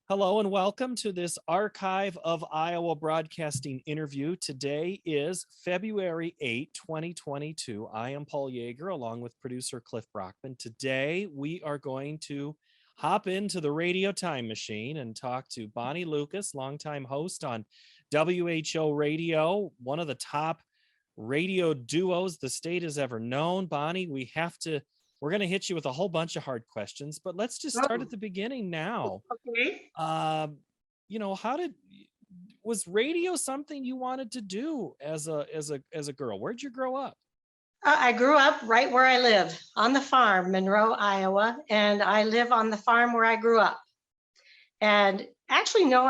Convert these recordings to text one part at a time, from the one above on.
Hello and welcome to this Archive of Iowa Broadcasting interview. Today is February 8, 2022. I am Paul Yeager along with producer Cliff Brockman. Today we are going to hop into the radio time machine and talk to Bonnie Lucas, longtime host on WHO Radio, one of the top radio duos the state has ever known. Bonnie, we're going to hit you with a whole bunch of hard questions, but let's just start at the beginning now. Okay. Was radio something you wanted to do as a girl? Where'd you grow up? I grew up right where I live on the farm, Monroe, Iowa, and I live on the farm where I grew up. And actually, no,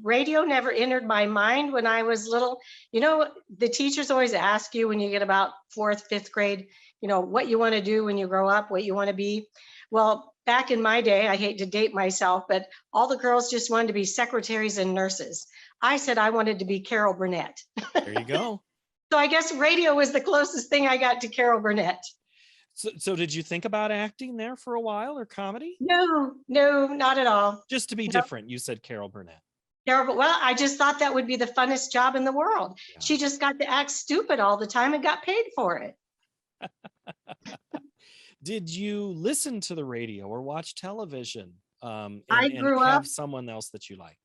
radio never entered my mind when I was little. You know, the teachers always ask you when you get about fourth, fifth grade, what you want to do when you grow up, what you want to be. Well, back in my day, I hate to date myself, but all the girls just wanted to be secretaries and nurses. I said I wanted to be Carol Burnett. There you go. So I guess radio was the closest thing I got to Carol Burnett. So did you think about acting there for a while or comedy? No, not at all. Just to be different, you said Carol Burnett. Terrible. Well, I just thought that would be the funnest job in the world. Yeah. She just got to act stupid all the time and got paid for it. Did you listen to the radio or watch television? And have someone else that you liked?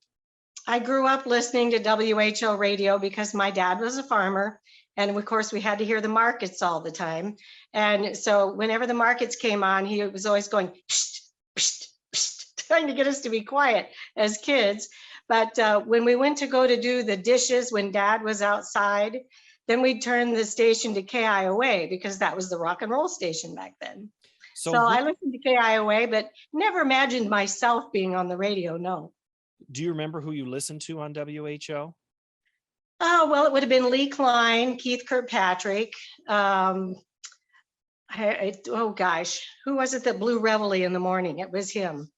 I grew up listening to WHO radio because my dad was a farmer. And of course, we had to hear the markets all the time. And so whenever the markets came on, he was always going, psht, psht, psht, trying to get us to be quiet as kids. But when we went to go to do the dishes when dad was outside, then we'd turn the station to KIOA because that was the rock and roll station back then. So I listened to KIOA, but never imagined myself being on the radio, no. Do you remember who you listened to on WHO? Oh, well, it would have been Lee Klein, Keith Kirkpatrick. Oh gosh, who was it that blew reveille in the morning? It was him.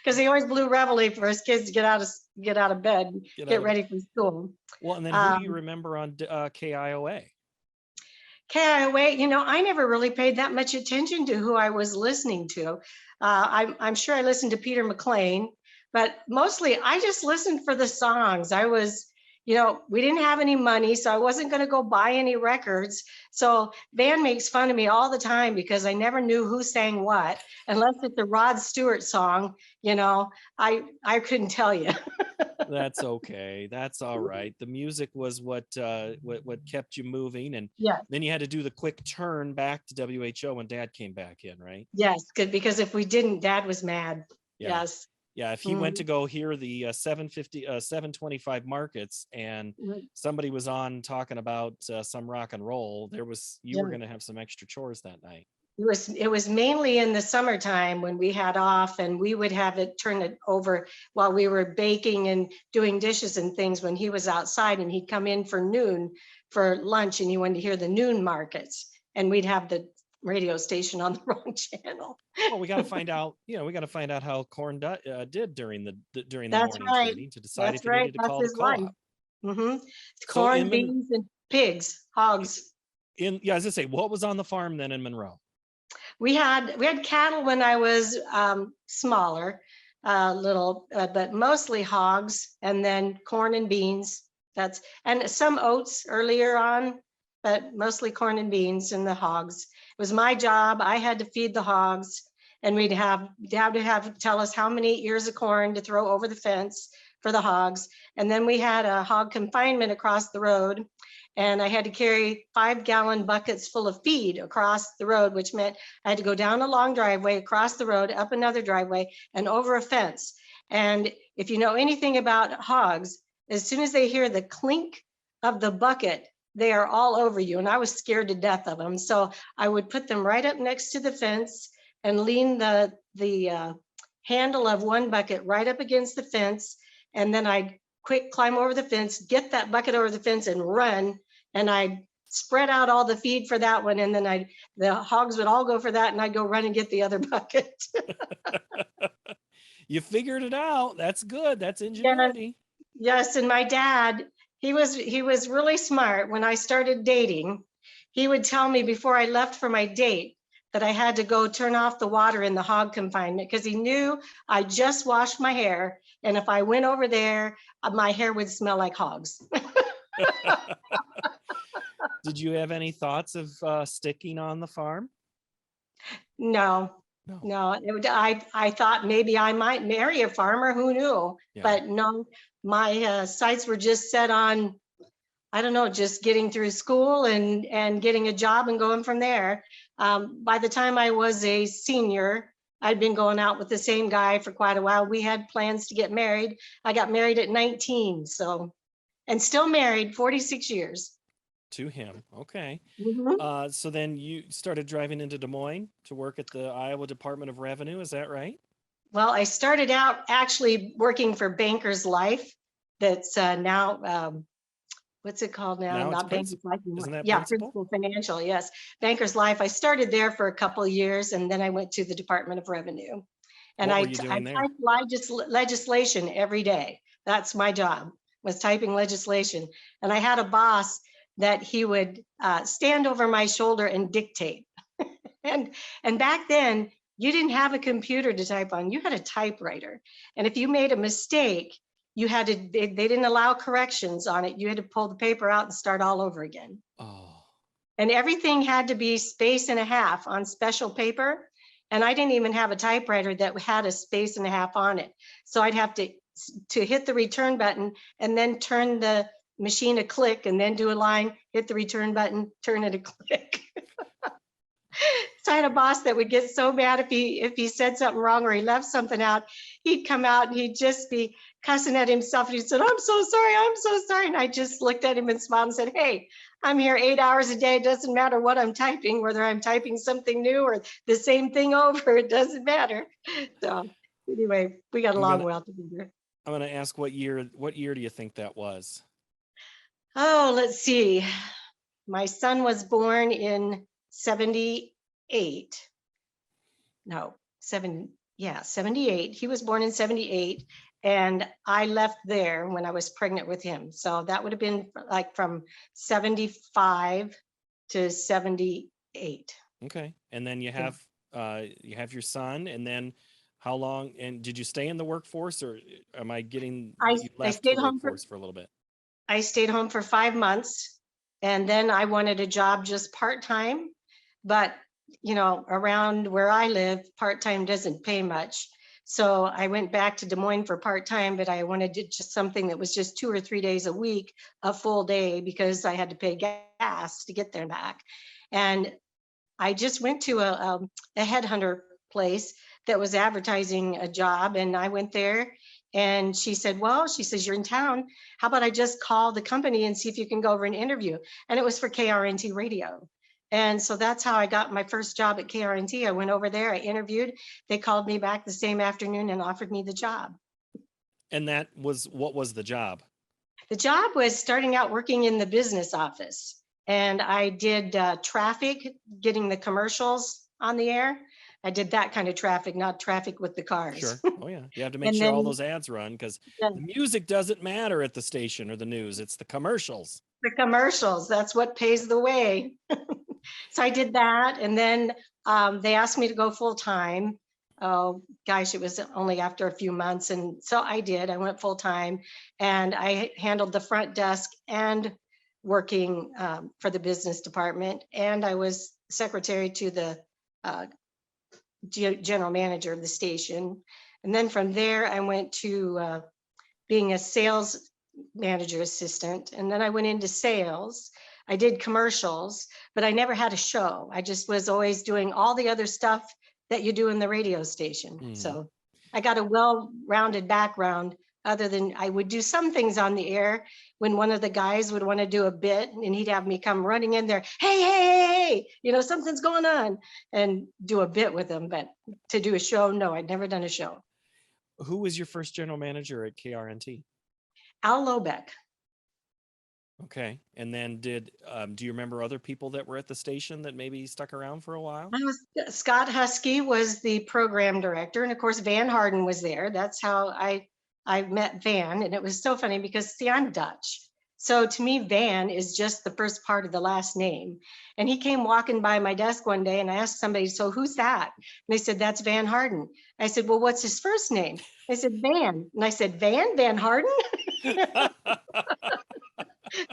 Because he always blew reveille for his kids to get out of bed, get ready for school. Well, and then who do you remember on KIOA? KIOA, I never really paid that much attention to who I was listening to. I'm sure I listened to Peter McLean, but mostly I just listened for the songs. I was, we didn't have any money, so I wasn't going to go buy any records. So Van makes fun of me all the time because I never knew who sang what, unless it's a Rod Stewart song. I couldn't tell you. That's okay. That's all right. The music was what kept you moving, and then you had to do the quick turn back to WHO when Dad came back in, right? Yes, good, because if we didn't, Dad was mad. Yeah. Yes. Yeah, if he went to go hear the 725 markets and somebody was on talking about some rock and roll, you were going to have some extra chores that night. It was mainly in the summertime when we had off, and we would have it turn it over while we were baking and doing dishes and things when he was outside, and he'd come in for noon for lunch, and he wanted to hear the noon markets, and we'd have the radio station on the wrong channel. Well, we got to find out. We got to find out how Corn did during the morning training to decide if he needed to call the call-up. Mm-hmm. Corn, beans, and pigs, hogs. As I say, what was on the farm then in Monroe? We had cattle when I was smaller, little, but mostly hogs, and then corn and beans. And some oats earlier on, but mostly corn and beans and the hogs. It was my job. I had to feed the hogs, and we'd have to tell us how many ears of corn to throw over the fence for the hogs. And then we had a hog confinement across the road, and I had to carry 5-gallon buckets full of feed across the road, which meant I had to go down a long driveway, across the road, up another driveway, and over a fence. And if you know anything about hogs, as soon as they hear the clink of the bucket, they are all over you. And I was scared to death of them. So I would put them right up next to the fence and lean the handle of one bucket right up against the fence. And then I'd quick climb over the fence, get that bucket over the fence and run. And I'd spread out all the feed for that one. And then the hogs would all go for that. And I'd go run and get the other bucket. You figured it out. That's good. That's ingenuity. Yes. And my dad, he was really smart. When I started dating, he would tell me before I left for my date that I had to go turn off the water in the hog confinement because he knew I just washed my hair. And if I went over there, my hair would smell like hogs. Did you have any thoughts of sticking on the farm? No, No. no. I thought maybe I might marry a farmer. Who knew? Yeah. But no, my sights were just set on, I don't know, just getting through school and getting a job and going from there. By the time I was a senior, I'd been going out with the same guy for quite a while. We had plans to get married. I got married at 19, so, and still married 46 years. To him. Okay. Mhm. So then you started driving into Des Moines to work at the Iowa Department of Revenue. Is that right? Well, I started out actually working for Bankers Life. That's now, what's it called now? Now it's Not Bankers Life anymore. Isn't that Yeah, Principal? Principal Financial, yes. Bankers Life. I started there for a couple of years, and then I went to the Department of Revenue. And What I were you doing there? typed legislation every day. That's my job, was typing legislation. And I had a boss that he would stand over my shoulder and dictate. And back then, you didn't have a computer to type on. You had a typewriter. And if you made a mistake, you had to, they didn't allow corrections on it. You had to pull the paper out and start all over again. Oh, And everything had to be space and a half on special paper. And I didn't even have a typewriter that had a space and a half on it. So I'd have to hit the return button and then turn the machine a click and then do a line, hit the return button, turn it a click. So I had a boss that would get so mad if he said something wrong or he left something out. He'd come out and he'd just be cussing at himself. And he said, I'm so sorry. I'm so sorry. And I just looked at him and smiled and said, hey, I'm here 8 hours a day. It doesn't matter what I'm typing, whether I'm typing something new or the same thing over, it doesn't matter. So anyway, we got along well together. I'm going to ask what year do you think that was? Oh, let's see. My son was born in 78. No, 78. He was born in 78. And I left there when I was pregnant with him. So that would have been like from 75 to 78. Okay. And then you have your son, and then how long, and did you stay in the workforce, or am I getting you left the workforce for a little bit? I stayed home for 5 months, and then I wanted a job just part-time, but you know, around where I live, part-time doesn't pay much. So I went back to Des Moines for part-time, but I wanted to just something that was just 2 or 3 days a week, a full day, because I had to pay gas to get there and back. And I just went to a headhunter place that was advertising a job, and I went there and she said, well, she says, you're in town. How about I just call the company and see if you can go over an interview? And it was for KRNT radio. And so that's how I got my first job at KRNT. I went over there, I interviewed, they called me back the same afternoon and offered me the job. And what was the job? The job was starting out working in the business office. And I did traffic, getting the commercials on the air. I did that kind of traffic, not traffic with the cars. Sure. Oh yeah. You have to make sure all those ads run, because the music doesn't matter at the station or the news. It's the commercials. The commercials, that's what pays the way. So I did that. And then they asked me to go full time. Oh gosh, it was only after a few months. And so I did, I went full time, and I handled the front desk and working for the business department. And I was secretary to the general manager of the station. And then from there, I went to being a sales manager assistant. And then I went into sales. I did commercials, but I never had a show. I just was always doing all the other stuff that you do in the radio station. So I got a well-rounded background, other than I would do some things on the air when one of the guys would want to do a bit, and he'd have me come running in there, hey, you know, something's going on, and do a bit with them. But to do a show, no, I'd never done a show. Who was your first general manager at KRNT? Al Lobeck. Okay. And then do you remember other people that were at the station that maybe stuck around for a while? Scott Husky was the program director. And of course, Van Harden was there. That's how I met Van. And it was so funny because, see, I'm Dutch. So to me, Van is just the first part of the last name. And he came walking by my desk one day and I asked somebody, so who's that? And they said, that's Van Harden. I said, well, what's his first name? They said, Van. And I said, Van Harden? They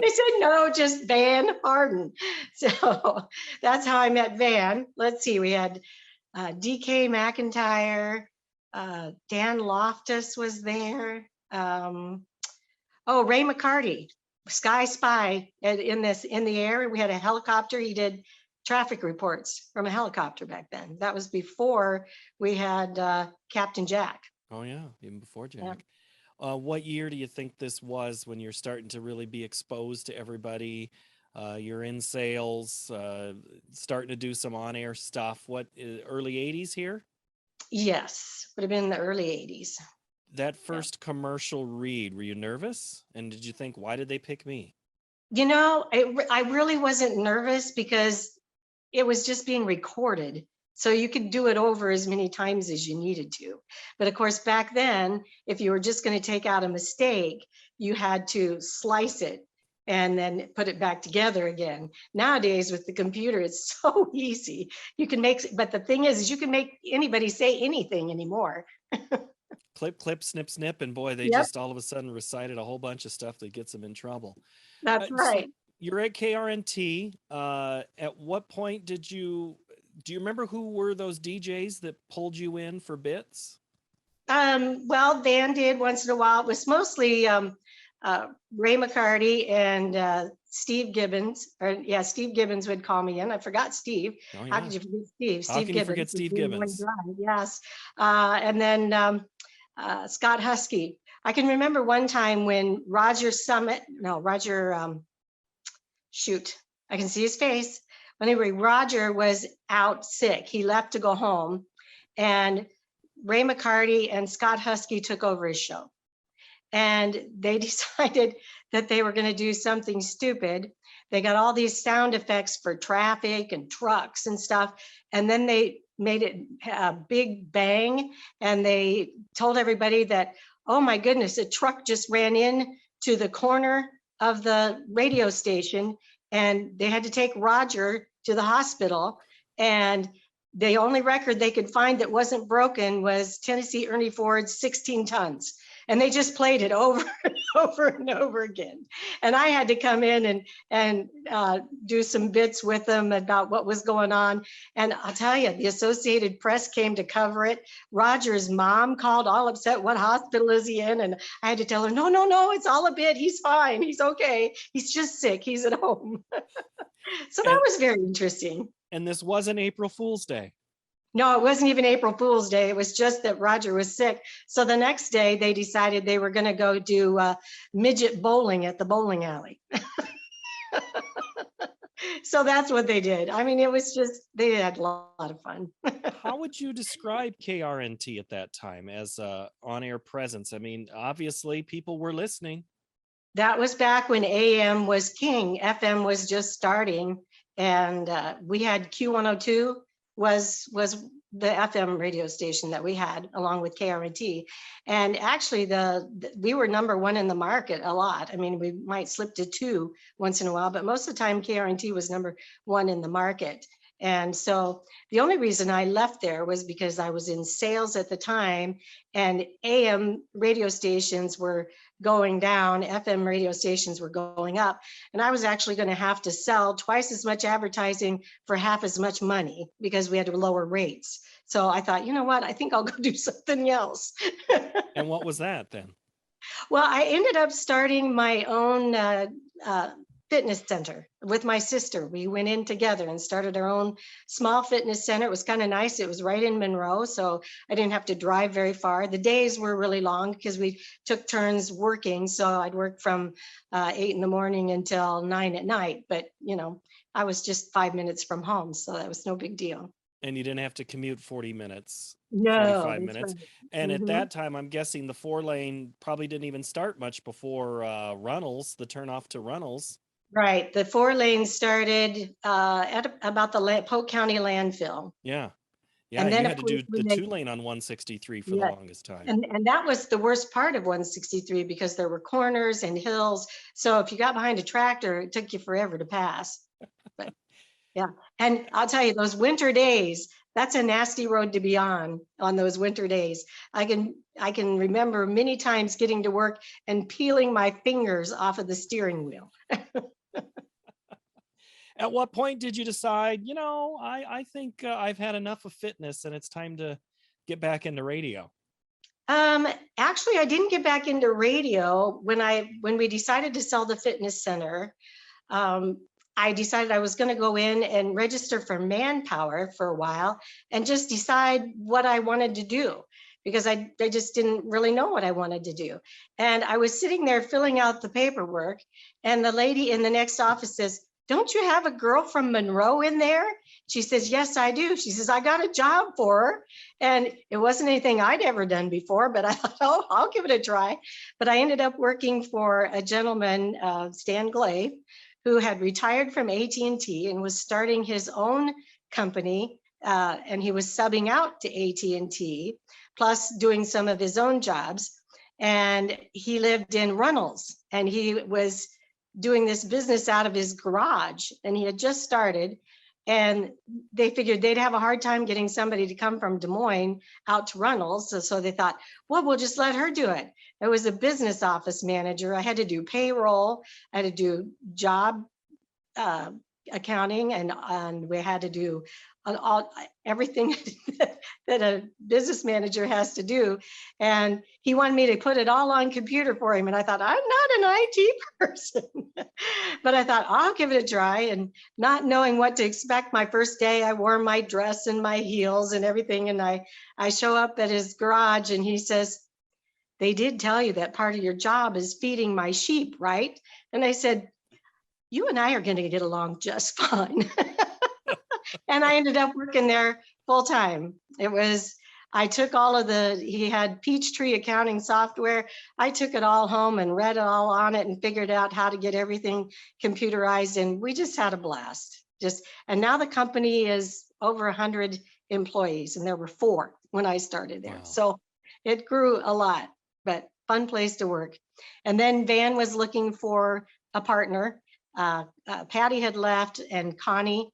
said, no, just Van Harden. So that's how I met Van. Let's see, we had DK McIntyre, Dan Loftus was there. Ray McCarty, Sky Spy in the air. We had a helicopter. He did traffic reports from a helicopter back then. That was before we had Captain Jack. Oh yeah, even before Jack. Yeah. What year do you think this was when you're starting to really be exposed to everybody? You're in sales, starting to do some on-air stuff. What, early 80s here? Yes, would have been the early 80s. That first commercial read, were you nervous? And did you think, why did they pick me? You know, I really wasn't nervous because it was just being recorded. So you could do it over as many times as you needed to. But of course, back then, if you were just going to take out a mistake, you had to slice it and then put it back together again. Nowadays with the computer, it's so easy. You can make, but the thing is you can make anybody say anything anymore. Clip, clip, snip, snip, and boy, they just all of a sudden recited a whole bunch of stuff that gets them in trouble. That's right. So you're at KRNT. At what point do you remember who were those DJs that pulled you in for bits? Well, Van did once in a while. It was mostly Ray McCarty and Steve Gibbons. Steve Gibbons would call me in. I forgot Steve. Oh, yeah. How could you forget Steve? How can you forget Steve Gibbons? Yes. And then Scott Husky. I can remember one time when I can see his face. Anyway, Roger was out sick. He left to go home, and Ray McCarty and Scott Husky took over his show. And they decided that they were going to do something stupid. They got all these sound effects for traffic and trucks and stuff. And then they made it a big bang. And they told everybody that, oh my goodness, a truck just ran in to the corner of the radio station. And they had to take Roger to the hospital. And the only record they could find that wasn't broken was Tennessee Ernie Ford's 16 Tons. And they just played it over and over and over again. And I had to come in and do some bits with them about what was going on. And I'll tell you, the Associated Press came to cover it. Roger's mom called all upset, what hospital is he in? And I had to tell her, no, it's all a bit. He's fine. He's okay. He's just sick. He's at home. So that was very interesting. And this wasn't April Fool's Day. No, it wasn't even April Fool's Day. It was just that Roger was sick. So the next day they decided they were going to go do midget bowling at the bowling alley. So that's what they did. I mean, it was just, they had a lot of fun. How would you describe KRNT at that time as an on-air presence? I mean, obviously people were listening. That was back when AM was king. FM was just starting. And we had Q102 was the FM radio station that we had along with KRNT. And actually we were number one in the market a lot. I mean, we might slip to 2 once in a while, but most of the time KRNT was number 1 in the market. And so the only reason I left there was because I was in sales at the time and AM radio stations were going down, FM radio stations were going up. And I was actually going to have to sell twice as much advertising for half as much money because we had to lower rates. So I thought, you know what, I think I'll go do something else. And what was that then? Well, I ended up starting my own fitness center with my sister. We went in together and started our own small fitness center. It was kind of nice. It was right in Monroe, so I didn't have to drive very far. The days were really long because we took turns working. So I'd work from 8 in the morning until 9 at night. But, you know, I was just 5 minutes from home, so that was no big deal. And you didn't have to commute 40 minutes, no, 45 minutes. Right. And at that time, I'm guessing the 4-lane probably didn't even start much before Runnels, the turnoff to Runnels. Right. The 4 lanes started at about the Polk County landfill. Yeah. Yeah, And then you of had to course do the when they, 2-lane on 163 for the yeah, longest time. and that was the worst part of 163 because there were corners and hills. So if you got behind a tractor, it took you forever to pass. But yeah, and I'll tell you, those winter days, that's a nasty road to be on those winter days. I can remember many times getting to work and peeling my fingers off of the steering wheel. At what point did you decide, I think I've had enough of fitness and it's time to get back into radio? Um, Actually, I didn't get back into radio when we decided to sell the fitness center. Um, I decided I was going to go in and register for Manpower for a while and just decide what I wanted to do because I just didn't really know what I wanted to do. And I was sitting there filling out the paperwork, and the lady in the next office says, "Don't you have a girl from Monroe in there?" She says, "Yes, I do." She says, "I got a job for her." And it wasn't anything I'd ever done before, but I thought, oh, I'll give it a try. But I ended up working for a gentleman, Stan Glay, who had retired from AT&T and was starting his own company, and he was subbing out to AT&T, plus doing some of his own jobs. And he lived in Runnels, and he was doing this business out of his garage, and he had just started. And they figured they'd have a hard time getting somebody to come from Des Moines out to Runnels. So they thought, well, we'll just let her do it. It was a business office manager. I had to do payroll, I had to do job accounting, and we had to do everything that a business manager has to do. And he wanted me to put it all on computer for him. And I thought, I'm not an IT person. But I thought, I'll give it a try. And not knowing what to expect, my first day, I wore my dress and my heels and everything. And I show up at his garage, and he says, "They did tell you that part of your job is feeding my sheep, right?" And I said, "You and I are going to get along just fine." And I ended up working there full time. I took he had Peachtree accounting software. I took it all home and read all on it and figured out how to get everything computerized. And we just had a blast. And now the company is over 100 employees, and there were 4 when I started there. Wow. So it grew a lot, but fun place to work. And then Van was looking for a partner. Patty had left, and Connie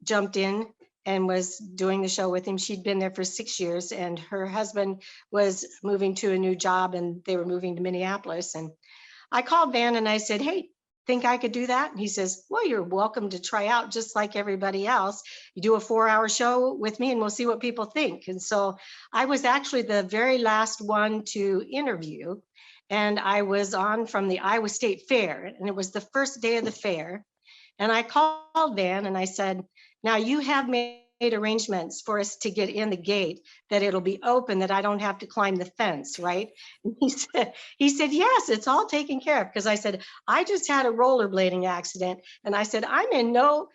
jumped in and was doing the show with him. She'd been there for 6 years, and her husband was moving to a new job, and they were moving to Minneapolis. And I called Van and I said, "Hey, think I could do that?" And he says, "Well, you're welcome to try out just like everybody else. You do a 4-hour show with me and we'll see what people think." And so I was actually the very last one to interview. And I was on from the Iowa State Fair, and it was the first day of the fair. And I called Van and I said, "Now you have made arrangements for us to get in the gate, that it'll be open, that I don't have to climb the fence, right?" And he said, "Yes, it's all taken care of." Because I said, "I just had a rollerblading accident." And I said, "I'm in no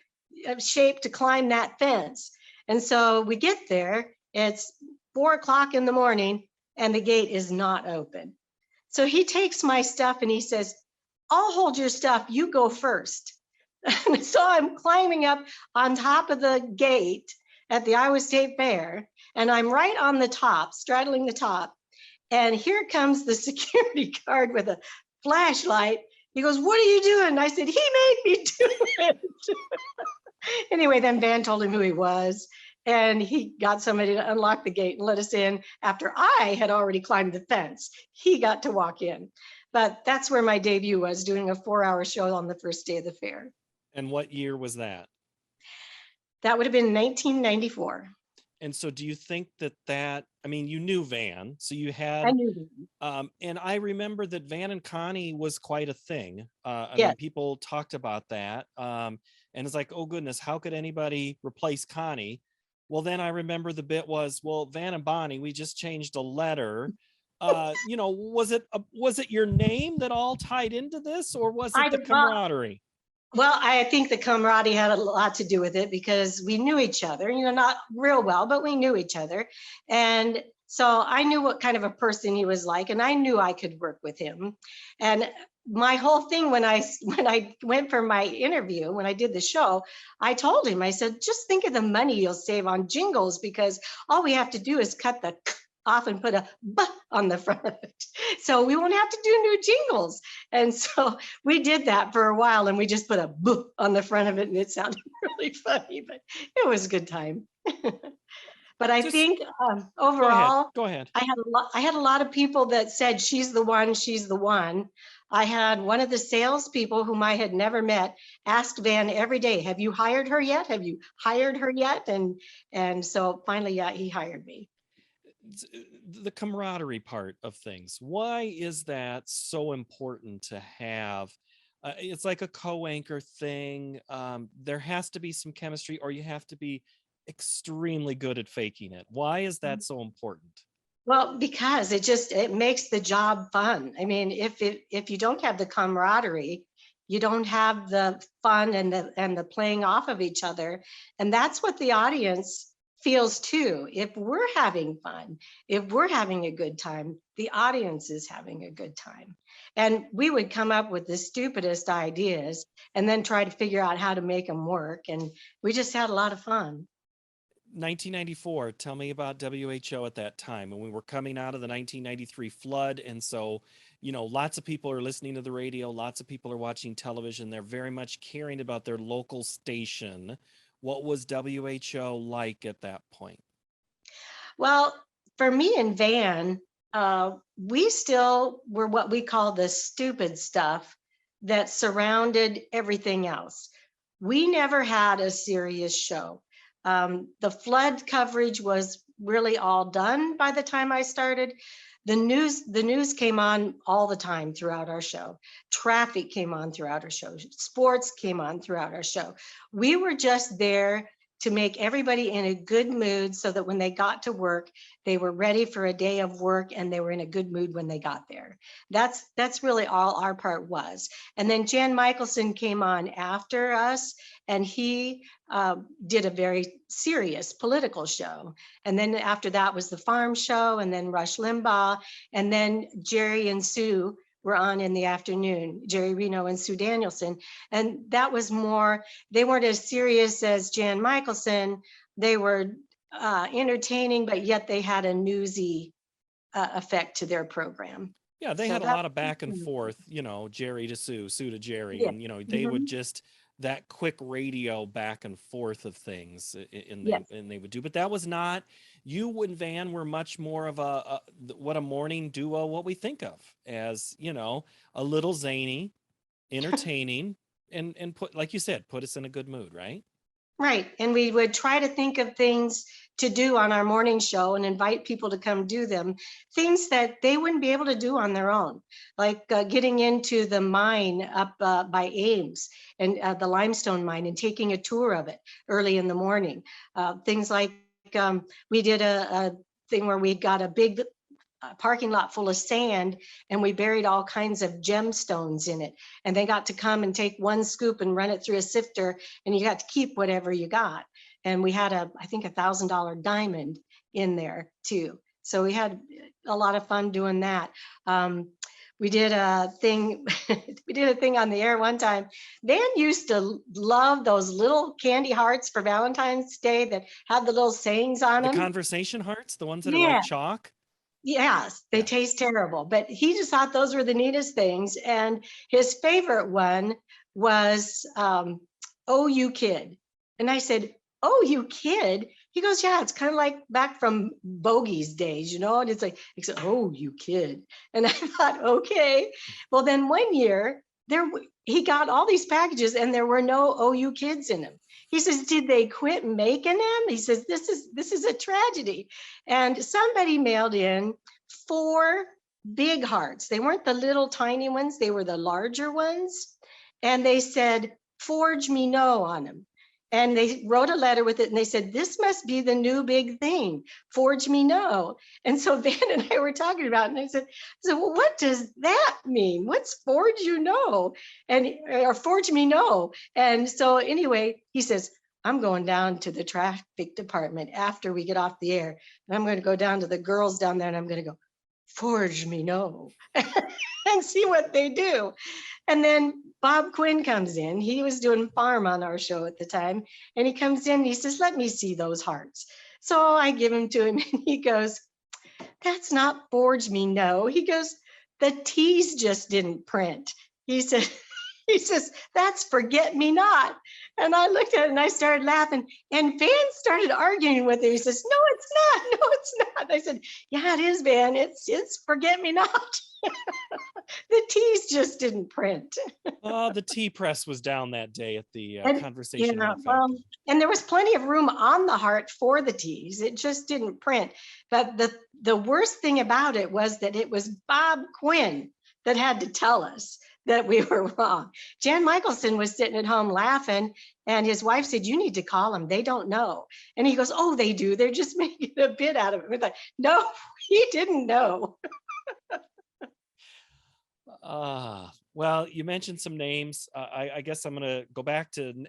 shape to climb that fence." And so we get there, it's 4 o'clock in the morning, and the gate is not open. So he takes my stuff and he says, "I'll hold your stuff, you go first." So I'm climbing up on top of the gate at the Iowa State Fair, and I'm right on the top, straddling the top. And here comes the security guard with a flashlight. He goes, "What are you doing?" And I said, "He made me do it." Anyway, then Van told him who he was, and he got somebody to unlock the gate and let us in after I had already climbed the fence. He got to walk in. But that's where my debut was, doing a 4-hour show on the first day of the fair. And what year was that? That would have been 1994. And so do you think I mean, you knew Van, so you I had, knew them. and I remember that Van and Connie was quite a thing. I Yeah. mean, people talked about that. And it's like, oh goodness, how could anybody replace Connie? Well, then I remember the bit was, well, Van and Bonnie, we just changed a letter. Was it your name that all tied into this, or was it I the well, camaraderie? well, I think the camaraderie had a lot to do with it because we knew each other, not real well, but we knew each other. And so I knew what kind of a person he was like, and I knew I could work with him. And my whole thing when I went for my interview, when I did the show, I told him, I said, just think of the money you'll save on jingles, because all we have to do is cut the off and put a B on the front of it. So we won't have to do new jingles. And so we did that for a while, and we just put a B on the front of it, and it sounded really funny, but it was a good time. But I Just think go ahead. overall, Go ahead. I had a lot of people that said, she's the one, she's the one. I had one of the salespeople whom I had never met asked Van every day, have you hired her yet? Have you hired her yet? And so finally, yeah, he hired me. The camaraderie part of things. Why is that so important to have? It's like a co-anchor thing. There has to be some chemistry, or you have to be extremely good at faking it. Why is that so important? Well, because it makes the job fun. I mean, if you don't have the camaraderie, you don't have the fun and the playing off of each other. And that's what the audience feels too. If we're having fun, if we're having a good time, the audience is having a good time. And we would come up with the stupidest ideas and then try to figure out how to make them work. And we just had a lot of fun. 1994, tell me about WHO at that time. And we were coming out of the 1993 flood. And so, lots of people are listening to the radio, lots of people are watching television. They're very much caring about their local station. What was WHO like at that point? Well, for me and Van, we still were what we call the stupid stuff that surrounded everything else. We never had a serious show. The flood coverage was really all done by the time I started. The news came on all the time throughout our show. Traffic came on throughout our show. Sports came on throughout our show. We were just there to make everybody in a good mood so that when they got to work, they were ready for a day of work and they were in a good mood when they got there. That's really all our part was. And then Jan Michelson came on after us, and he did a very serious political show. And then after that was the farm show, and then Rush Limbaugh, and then Jerry and Sue were on in the afternoon, Jerry Reno and Sue Danielson. And that was more, they weren't as serious as Jan Michelson. They were entertaining, but yet they had a newsy effect to their program. Yeah, they So had a that, lot of back and forth, Jerry to Sue, Sue to Jerry. yeah. And, they would Mhm. just that quick radio back and forth of things Yes. and they would do. But that was not, you and Van were much more of what a morning duo, what we think of as, a little zany, entertaining, and put, like you said, put us in a good mood, right? Right. And we would try to think of things to do on our morning show and invite people to come do them, things that they wouldn't be able to do on their own, like getting into the mine up by Ames and the limestone mine and taking a tour of it early in the morning. Things like we did a thing where we got a big parking lot full of sand, and we buried all kinds of gemstones in it, and they got to come and take one scoop and run it through a sifter, and you got to keep whatever you got. And we had I think $1,000 diamond in there too, so we had a lot of fun doing that. We did a thing we did a thing on the air one time. Van used to love those little candy hearts for Valentine's Day that had the little sayings on The them. conversation hearts, the ones that are like Yeah. chalk. Yes, they Yeah. taste terrible, but he just thought those were the neatest things. And his favorite one was, "Oh, you kid." And I said, "Oh, you kid?" He goes, "Yeah, it's kind of like back from Bogey's days, you know?" And it's like, he said, "Oh, you kid." And I thought, okay. Well, then one year he got all these packages and there were no "Oh, you kids" in them. He says, "Did they quit making them?" He says, this is a tragedy." And somebody mailed in 4 big hearts. They weren't the little tiny ones, they were the larger ones. And they said, "Forge me no" on them. And they wrote a letter with it and they said, "This must be the new big thing, forge me no." And so Van and I were talking about it, and I said, "Well, what does that mean? What's forge you no?" And or forge me no. And so anyway, he says, "I'm going down to the traffic department after we get off the air. And I'm going to go down to the girls down there and I'm going to go, forge me no, and see what they do. And then Bob Quinn comes in. He was doing farm on our show at the time. And he comes in and he says, let me see those hearts. So I give them to him and he goes, that's not forge me no. He goes, the T's just didn't print. He said, he says, that's forget me not. And I looked at it and I started laughing. And Van started arguing with him. He says, no, it's not. No, it's not. I said, yeah, it is, Van. It's forget me not. The T's just didn't print. The tea press was down that day at the And conversation yeah, manufacturer. and there was plenty of room on the heart for the T's. It just didn't print. But the worst thing about it was that it was Bob Quinn that had to tell us that we were wrong. Jan Michelson was sitting at home laughing, and his wife said, you need to call them. They don't know. And he goes, oh, they do. They're just making a bit out of it. We're like, no, he didn't know. Well, you mentioned some names. I guess I'm gonna go back to.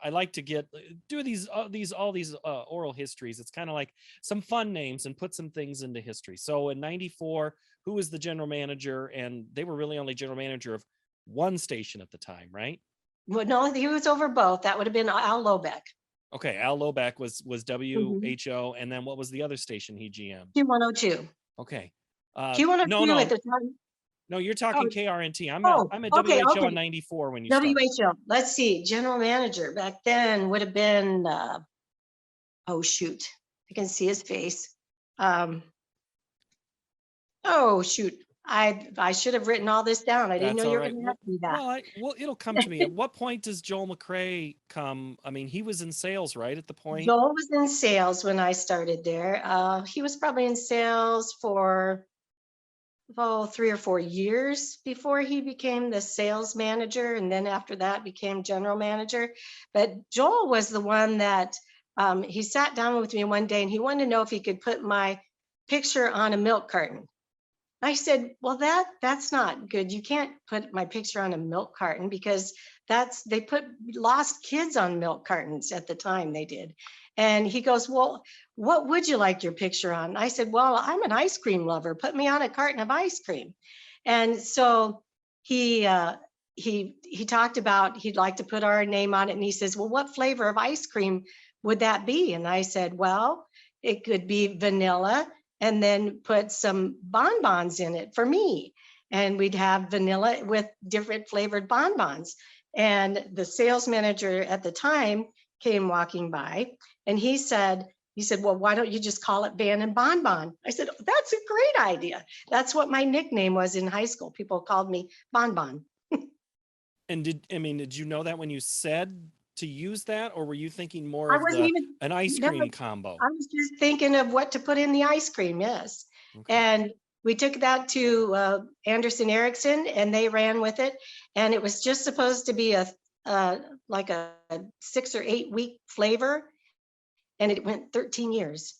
I like to do these oral histories. It's kind of like some fun names and put some things into history. So in '94, who was the general manager? And they were really only general manager of one station at the time, right? Well, no, he was over both. That would have been Al Lobeck. Okay, Al Lobeck was Mhm. WHO, and then what was the other station he GM? Q102. Okay, no, Q102 at no, the time. no, you're Oh, talking KRNT. oh, I'm at okay, WHO in okay. '94 when you started. WHO. Let's see. General manager back then would have been, oh, shoot. I can see his face. Oh, shoot. I should have written all this down. I didn't know That's you all were right. going to ask me that. Well, it'll come to me. At what point does Joel McRae come? I mean, he was in sales, right? At the point. Joel was in sales when I started there. He was probably in sales for 3 or 4 years before he became the sales manager, and then after that became general manager. But Joel was the one that he sat down with me one day and he wanted to know if he could put my picture on a milk carton. I said, well, that's not good. You can't put my picture on a milk carton because they put lost kids on milk cartons at the time, they did. And he goes, well, what would you like your picture on? I said, well, I'm an ice cream lover. Put me on a carton of ice cream. And so he talked about he'd like to put our name on it. And he says, well, what flavor of ice cream would that be? And I said, well, it could be vanilla, and then put some bonbons in it for me. And we'd have vanilla with different flavored bonbons. And the sales manager at the time came walking by and he said, well, why don't you just call it Van and Bonbon? I said, oh, that's a great idea. That's what my nickname was in high school. People called me Bonbon. And did you know that when you said to use that, or were you thinking more I of wasn't even an ice no, cream combo? I was just thinking of what to put in the ice cream. Yes. Okay. And we took that to Anderson Erickson and they ran with it. And it was just supposed to be like a 6 or 8 week flavor. And it went 13 years.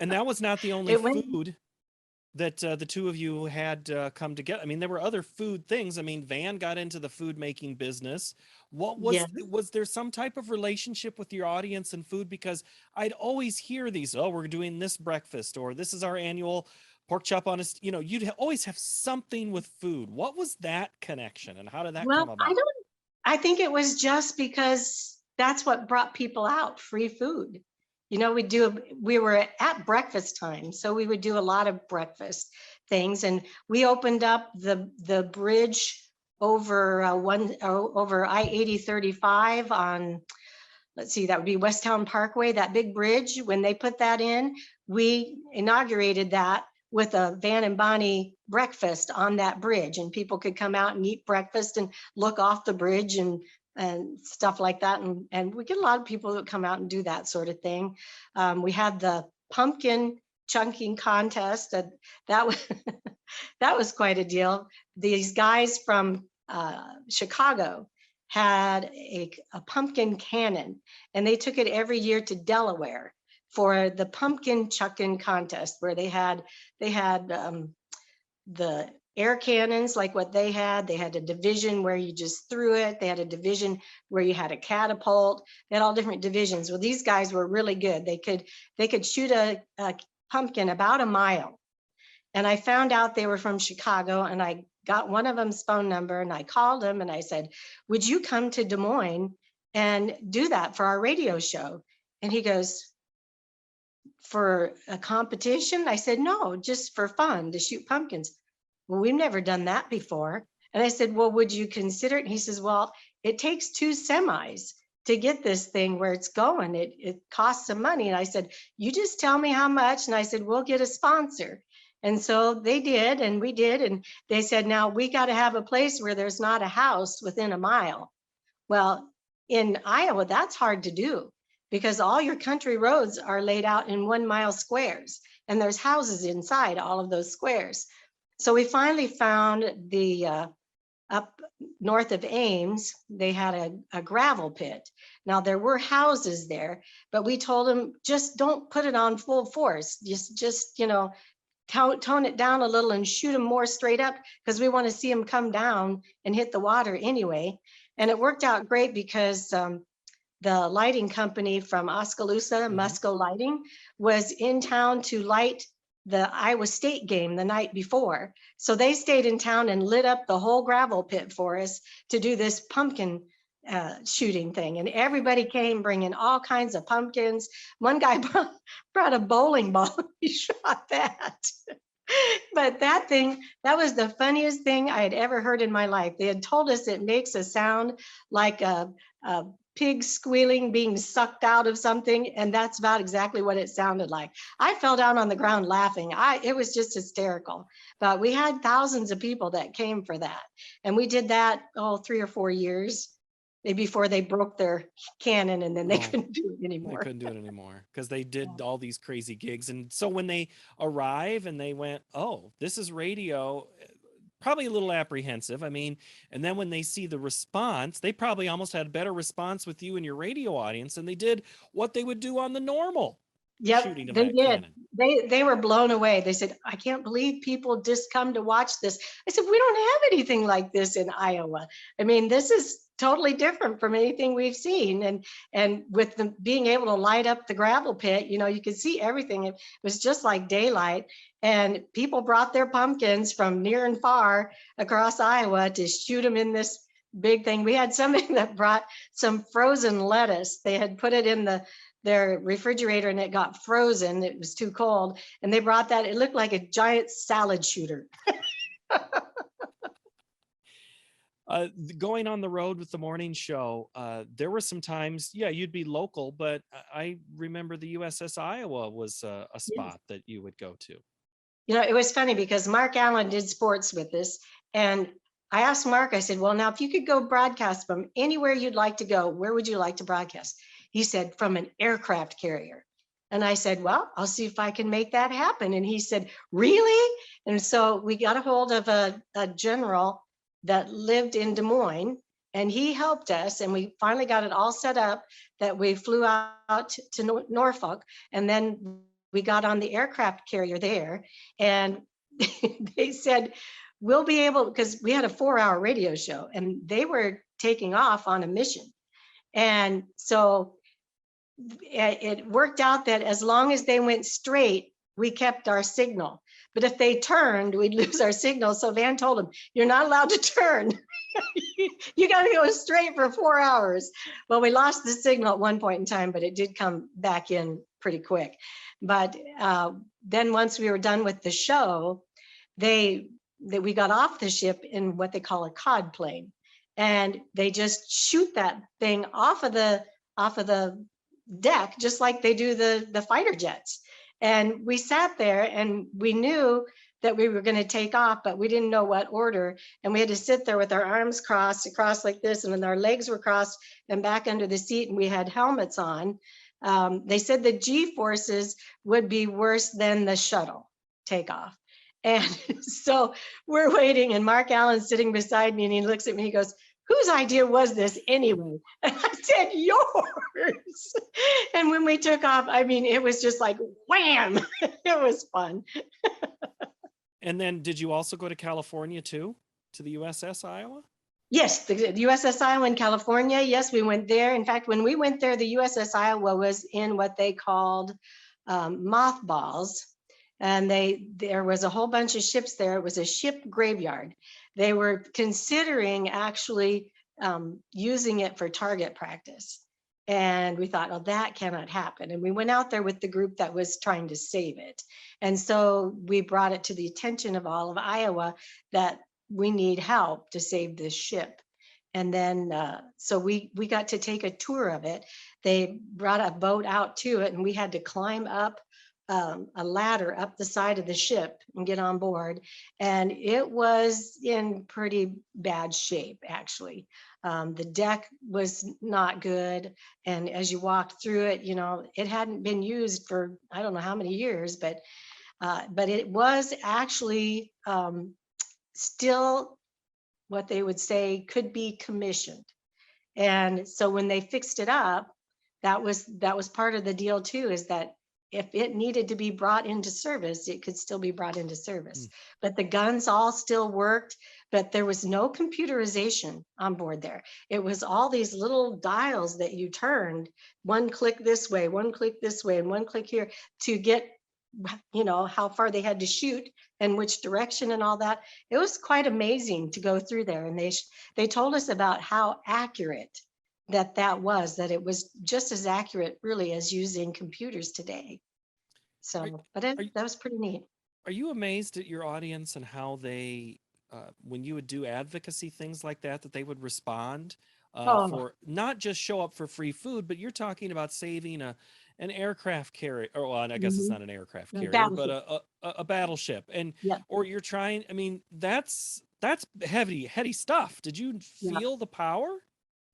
And that was not the only food that the two of you had come together. I mean, there were other food things. I mean, Van got into the food making business. Was there some type of relationship with your audience and food? Because I'd always hear these, oh, we're doing this breakfast, or this is our annual pork chop on a, you'd always have something with food. What was that connection and how did that come about? I think it was just because that's what brought people out, free food. We were at breakfast time, so we would do a lot of breakfast things. And we opened up the bridge over over I-80/35 on, let's see, that would be Westtown Parkway, that big bridge. When they put that in, we inaugurated that with a Van and Bonnie breakfast on that bridge, and people could come out and eat breakfast and look off the bridge and stuff like that. And we get a lot of people that come out and do that sort of thing. We had the pumpkin chunking contest. That was that was quite a deal. These guys from Chicago had a pumpkin cannon, and they took it every year to Delaware for the pumpkin chucking contest, where they had the air cannons like what they had. They had a division where you just threw it. They had a division where you had a catapult. They had all different divisions. Well, these guys were really good. They could shoot a pumpkin about a mile. And I found out they were from Chicago, and I got one of them's phone number, and I called him and I said, would you come to Des Moines and do that for our radio show? And he goes, for a competition? I said, no, just for fun, to shoot pumpkins. Well, we've never done that before. And I said, well, would you consider it? And he says, well, it takes 2 semis to get this thing where it's going. It costs some money. And I said, you just tell me how much. And I said, we'll get a sponsor. And so they did, and we did. And they said, now we got to have a place where there's not a house within a mile. Well, in Iowa, that's hard to do because all your country roads are laid out in 1 mile squares, and there's houses inside all of those squares. So we finally found the up north of Ames, they had a gravel pit. Now there were houses there, but we told them, just don't put it on full force. Just you know, tone it down a little and shoot them more straight up, because we want to see them come down and hit the water anyway. And it worked out great because the lighting company from Oskaloosa, Musco Lighting, was in town to light the Iowa State game the night before. So they stayed in town and lit up the whole gravel pit for us to do this pumpkin shooting thing. And everybody came bringing all kinds of pumpkins. One guy brought a bowling ball. He shot that. But that was the funniest thing I had ever heard in my life. They had told us it makes a sound like a pig squealing being sucked out of something, and that's about exactly what it sounded like. I fell down on the ground laughing. It was just hysterical. But we had thousands of people that came for that, and we did that 3 or 4 years before they broke their cannon, and then they couldn't do it anymore. They couldn't do it anymore because they did all these crazy gigs. And so when they arrive and they went, oh, this is radio, probably a little apprehensive. I mean, and then when they see the response, they probably almost had a better response with you and your radio audience than they did what they would do on the normal. Yep, they did. They were blown away. They said, I can't believe people just come to watch this. I said, we don't have anything like this in Iowa. I mean, this is totally different from anything we've seen. And with them being able to light up the gravel pit, you know, you could see everything. It was just like daylight. And people brought their pumpkins from near and far across Iowa to shoot them in this big thing. We had somebody that brought some frozen lettuce. They had put it in their refrigerator and it got frozen. It was too cold. And they brought that. It looked like a giant salad shooter. Going on the road with the morning show, there were some times, you'd be local, but I remember the USS Iowa was a spot that you would go to. You know, it was funny because Mark Allen did sports with us. And I asked Mark, I said, well, now if you could go broadcast from anywhere you'd like to go, where would you like to broadcast? He said, from an aircraft carrier. And I said, well, I'll see if I can make that happen. And he said, really? And so we got a hold of a general that lived in Des Moines, and he helped us. And we finally got it all set up that we flew out to Norfolk. And then we got on the aircraft carrier there. And they said, we'll be able, because we had a 4-hour radio show and they were taking off on a mission. And so it worked out that as long as they went straight, we kept our signal. But if they turned, we'd lose our signal. So Van told them, you're not allowed to turn. You got to go straight for 4 hours. Well, we lost the signal at one point in time, but it did come back in pretty quick. But then once we were done with the show, we got off the ship in what they call a cod plane. And they just shoot that thing off of the deck, just like they do the fighter jets. And we sat there and we knew that we were going to take off, but we didn't know what order. And we had to sit there with our arms crossed across like this, and then our legs were crossed and back under the seat, and we had helmets on. They said the G-forces would be worse than the shuttle takeoff. And so we're waiting, and Mark Allen's sitting beside me, and he looks at me, he goes, whose idea was this anyway? And I said, yours. And when we took off, I mean, it was just like, wham, it was fun. And then did you also go to California too, to the USS Iowa? Yes, the USS Iowa in California. Yes, we went there. In fact, when we went there, the USS Iowa was in what they called mothballs. and there was a whole bunch of ships there. It was a ship graveyard. They were considering actually using it for target practice. And we thought, oh, that cannot happen. And we went out there with the group that was trying to save it. And so we brought it to the attention of all of Iowa that we need help to save this ship. And then, so we got to take a tour of it. They brought a boat out to it, and we had to climb up a ladder up the side of the ship and get on board. And it was in pretty bad shape, actually. The deck was not good. And as you walked through it, you know, it hadn't been used for, I don't know how many years, but it was actually still what they would say could be commissioned. And so when they fixed it up, that was part of the deal too, is that if it needed to be brought into service, it could still be brought into service. But the guns all still worked, but there was no computerization on board there. It was all these little dials that you turned, one click this way, one click this way, and one click here to get, you know, how far they had to shoot and which direction and all that. It was quite amazing to go through there. And they told us about how accurate that was, that it was just as accurate really as using computers today. So, but that was pretty neat. Are you amazed at your audience and how they, when you would do advocacy things like that they would respond for not just show up for free food, but you're talking about saving an aircraft carrier, or well, I guess it's not an aircraft carrier, but a battleship, and or you're trying. I mean, that's heady stuff. Did you feel the power?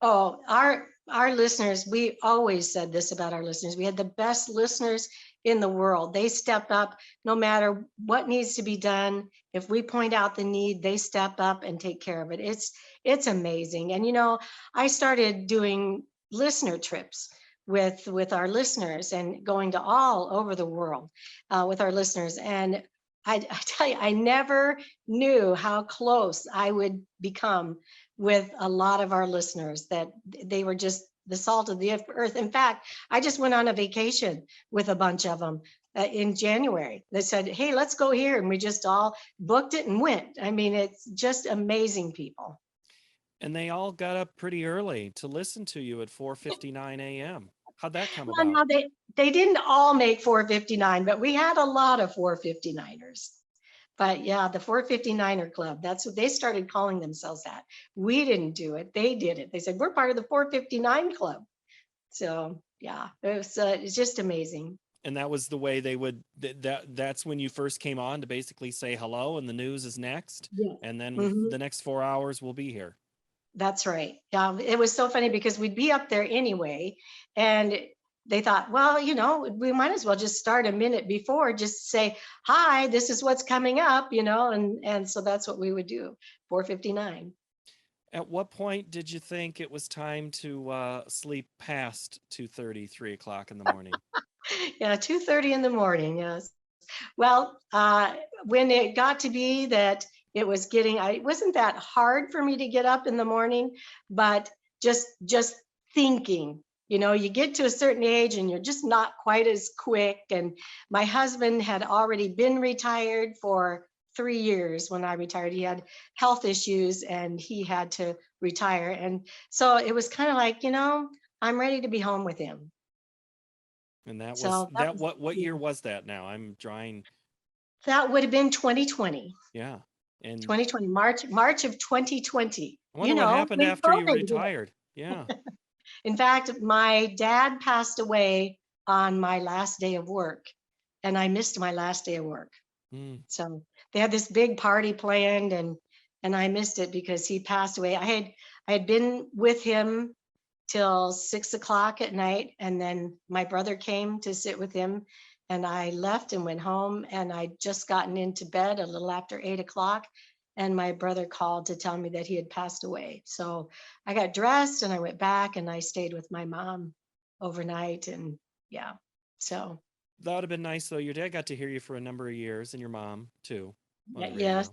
Oh, our listeners, we always said this about our listeners. We had the best listeners in the world. They step up no matter what needs to be done. If we point out the need, they step up and take care of it. It's amazing. And, you know, I started doing listener trips with our listeners and going to all over the world with our listeners. And I tell you, I never knew how close I would become with a lot of our listeners, that they were just the salt of the earth. In fact, I just went on a vacation with a bunch of them in January. They said, hey, let's go here. And we just all booked it and went. I mean, it's just amazing people. And they all got up pretty early to listen to you at 4:59 a.m. How'd that come Well, about? no, they didn't all make 4:59, but we had a lot of 4:59ers. But yeah, the 4:59er club, that's what they started calling themselves at. We didn't do it. They did it. They said, we're part of the 4:59 club. So yeah, it's just amazing. And that was the way they would, that's when you first came on to basically say hello and the news is next. Yes. And then the next 4 hours will be here. That's right. Yeah, it was so funny because we'd be up there anyway. And they thought, well, you know, we might as well just start a minute before, just say, hi, this is what's coming up, you know, and so that's what we would do, 4:59. At what point did you think it was time to sleep past 2:30, 3 o'clock in the morning? Yeah, 2:30 in the morning, yes. Well, when it got to be that it was getting, it wasn't that hard for me to get up in the morning, but just thinking, you know, you get to a certain age and you're just not quite as quick. And my husband had already been retired for 3 years when I retired. He had health issues and he had to retire. And so it was kind of like, you know, I'm ready to be home with him. And that So was what year was that now? I'm trying. That would have been 2020. Yeah. And 2020, March of 2020. I wonder what happened when after you COVID hit. retired. Yeah. In fact, my dad passed away on my last day of work, and I missed my last day of work. So they had this big party planned, and I missed it because he passed away. I had been with him till 6 o'clock at night, and then my brother came to sit with him, and I left and went home, and I'd just gotten into bed a little after 8 o'clock, and my brother called to tell me that he had passed away. So I got dressed and I went back and I stayed with my mom overnight. And yeah, so. That would have been nice though. Your dad got to hear you for a number of years, and your mom too. Yes.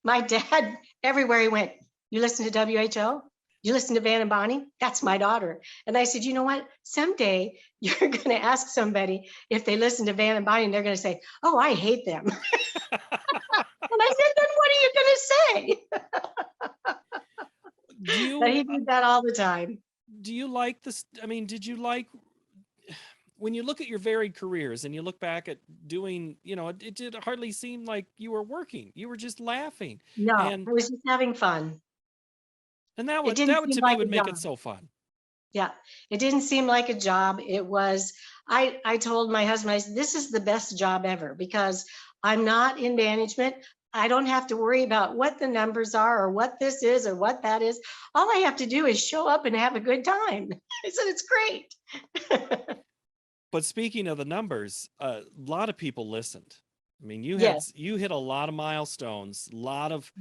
My dad, everywhere he went, you listen to WHO? You listen to Van and Bonnie? That's my daughter. And I said, you know what? Someday you're going to ask somebody if they listen to Van and Bonnie, and they're going to say, oh, I hate them. And I said, then what are you going to say? But he did that all the time. Do you like this? I mean, did you like, when you look at your varied careers and you look back at doing, it did hardly seem like you were working. You were just laughing. No, And I was just having fun. that It would didn't seem to me like a would make job. it so fun. Yeah, it didn't seem like a job. It was, I told my husband, I said, this is the best job ever because I'm not in management. I don't have to worry about what the numbers are or what this is or what that is. All I have to do is show up and have a good time. I said, it's great. But speaking of the numbers, a lot of people listened. I mean, Yes. you hit a lot of milestones, a lot of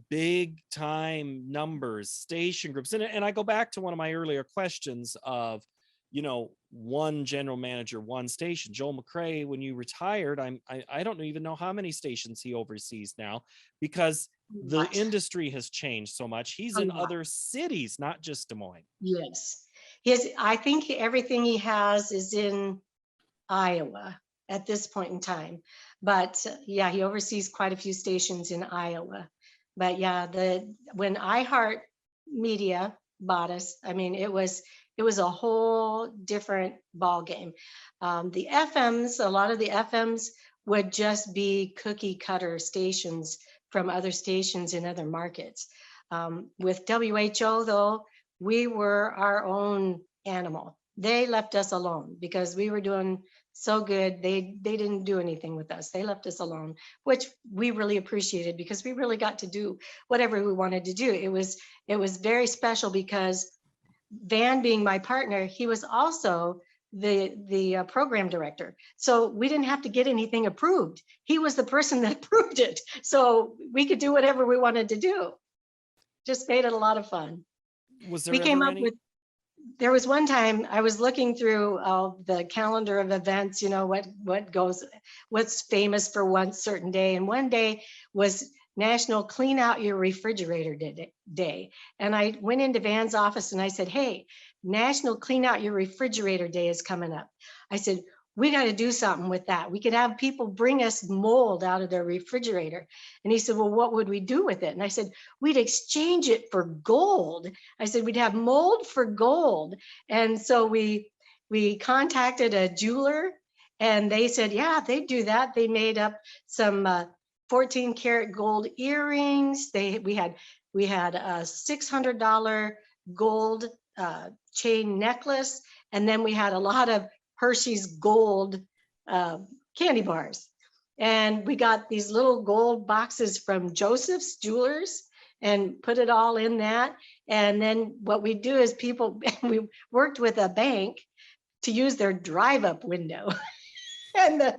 big time numbers, station groups. And I go back to one of my earlier questions of, one general manager, one station. Joel McCrae, when you retired, I don't even know how many stations he oversees now because the industry has changed so much. He's in other cities, not just Des Moines. Yes. I think everything he has is in Iowa at this point in time. But yeah, he oversees quite a few stations in Iowa. But yeah, when iHeart Media bought us, I mean, it was a whole different ball game. The FMs, a lot of the FMs would just be cookie cutter stations from other stations in other markets. With WHO though, we were our own animal. They left us alone because we were doing so good. They didn't do anything with us. They left us alone, which we really appreciated because we really got to do whatever we wanted to do. It was very special because Van, being my partner, he was also the program director. So we didn't have to get anything approved. He was the person that approved it. So we could do whatever we wanted to do. Just made it a lot of fun. Was there We came ever up with, there was one time I was looking through the calendar of events, what's famous for one certain day. And one day was National Clean Out Your Refrigerator Day. And I went into Van's office and I said, hey, National Clean Out Your Refrigerator Day is coming up. I said, we got to do something with that. We could have people bring us mold out of their refrigerator. And he said, well, what would we do with it? And I said, we'd exchange it for gold. I said, we'd have mold for gold. And so we contacted a jeweler and they said, yeah, they'd do that. They made up some 14 karat gold earrings. We had a $600 gold chain necklace. And then we had a lot of Hershey's gold candy bars. And we got these little gold boxes from Joseph's Jewelers and put it all in that. And then what we do is we worked with a bank to use their drive-up window. And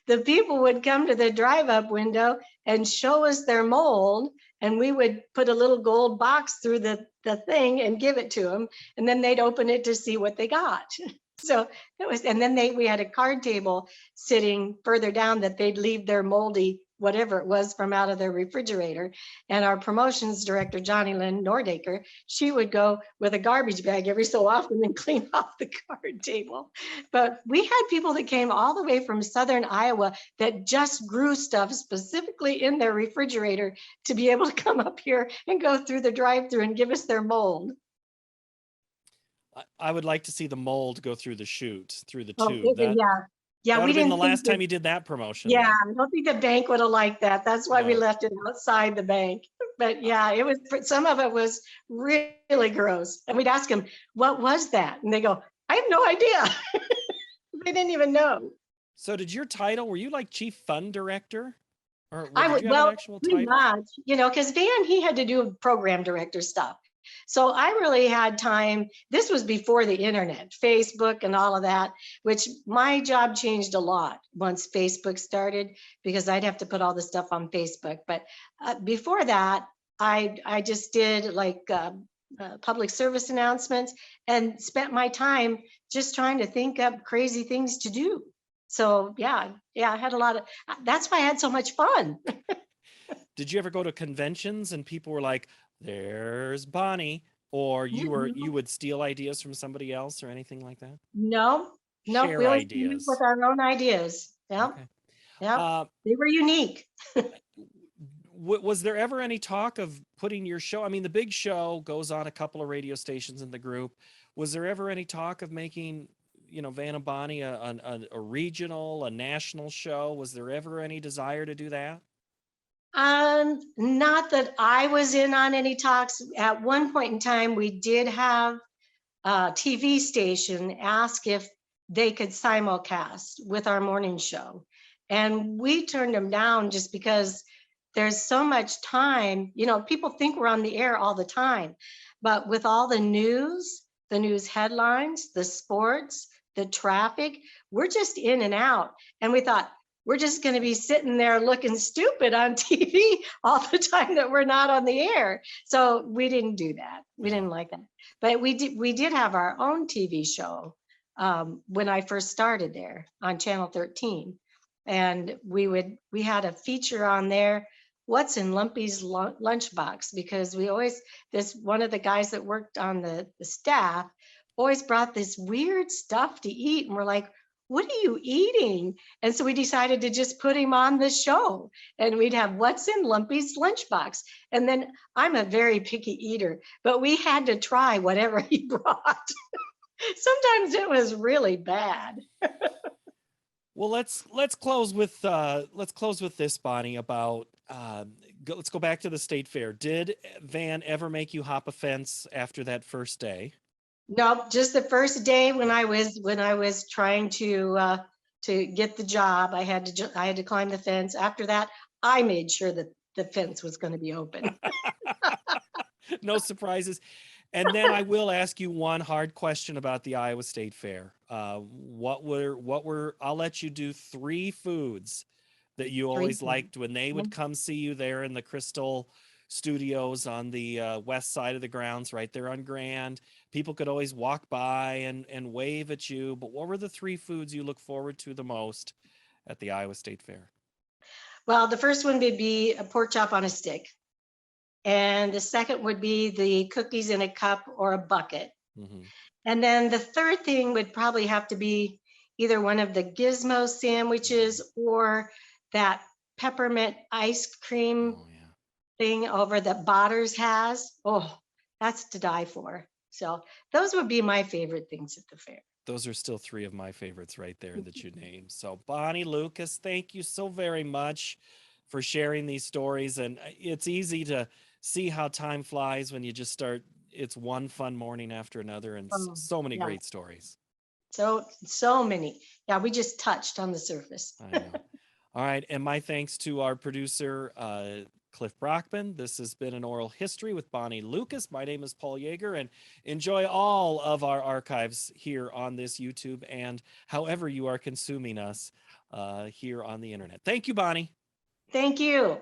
the people would come to the drive-up window and show us their mold, and we would put a little gold box through the thing and give it to them, and then they'd open it to see what they got. So it was, and then we had a card table sitting further down that they'd leave their moldy whatever it was from out of their refrigerator. And our promotions director, Johnny Lynn Nordacre, she would go with a garbage bag every so often and clean off the card table. But we had people that came all the way from Southern Iowa that just grew stuff specifically in their refrigerator to be able to come up here and go through the drive-through and give us their mold. I would like to see the mold go through the chute, through the tube. Yeah, that would we have been didn't the last time you did that promotion. Yeah, I don't think the bank would have liked that. That's why we No. left it outside the bank. But yeah, it was, some of it was really gross. And we'd ask them, what was that? And they go, I have no idea. They didn't even know. So did your title, were you like chief fund director? Or I would, did you have an actual title? Much, because Van, he had to do program director stuff. So I really had time. This was before the internet, Facebook and all of that, which my job changed a lot once Facebook started because I'd have to put all the stuff on Facebook. But before that, I just did like public service announcements and spent my time just trying to think up crazy things to do. So yeah, I had a lot of, that's why I had so much fun. Did you ever go to conventions and people were like, there's Bonnie. Or Yeah, you would steal ideas from somebody else or anything like that? no, nope. We Share always came up with ideas. our own ideas. Yep, Okay. yep. Uh, They were unique. was there ever any talk of putting your show? I mean, the big show goes on a couple of radio stations in the group. Was there ever any talk of making, Van and Bonnie a regional, a national show? Was there ever any desire to do that? Not that I was in on any talks. At one point in time, we did have a TV station ask if they could simulcast with our morning show. And we turned them down just because there's so much time. People think we're on the air all the time, but with all the news headlines, the sports, the traffic, we're just in and out. And we thought, we're just going to be sitting there looking stupid on TV all the time that we're not on the air. So we didn't do that. We didn't like that. But we did have our own TV show when I first started there on Channel 13. And we had a feature on there, what's in Lumpy's lunchbox, because one of the guys that worked on the staff always brought this weird stuff to eat. And we're like, what are you eating? And so we decided to just put him on the show, and we'd have what's in Lumpy's lunchbox. And then I'm a very picky eater, but we had to try whatever he brought. Sometimes it was really bad. Well, let's close with this, Bonnie. About let's go back to the state fair. Did Van ever make you hop a fence after that first day? Nope, just the first day when I was trying to get the job, I had to climb the fence. After that, I made sure that the fence was going to be open. No surprises. And then I will ask you one hard question about the Iowa State Fair. What were I'll let you do 3 foods that you always liked when they would come see you there in the Crystal Studios on the west side of the grounds, right there on Grand. People could always walk by and wave at you. But what were the 3 foods you look forward to the most at the Iowa State Fair? Well, the first one would be a pork chop on a stick. And the second would be the cookies in a cup or a bucket. Mm-hmm. And then the third thing would probably have to be either one of the gizmo sandwiches or that peppermint ice cream thing over that Botters has. Oh, that's to die for. So those would be my favorite things at the fair. Those are still 3 of my favorites right there that you named. So Bonnie Lucas, thank you so very much for sharing these stories. And it's easy to see how time flies when you just start. It's one fun morning after another, and so many great stories. So many. Yeah, we just touched on the surface. I know. All right. And my thanks to our producer, Cliff Brockman. This has been an oral history with Bonnie Lucas. My name is Paul Yeager, and enjoy all of our archives here on this YouTube and however you are consuming us here on the internet. Thank you, Bonnie. Thank you.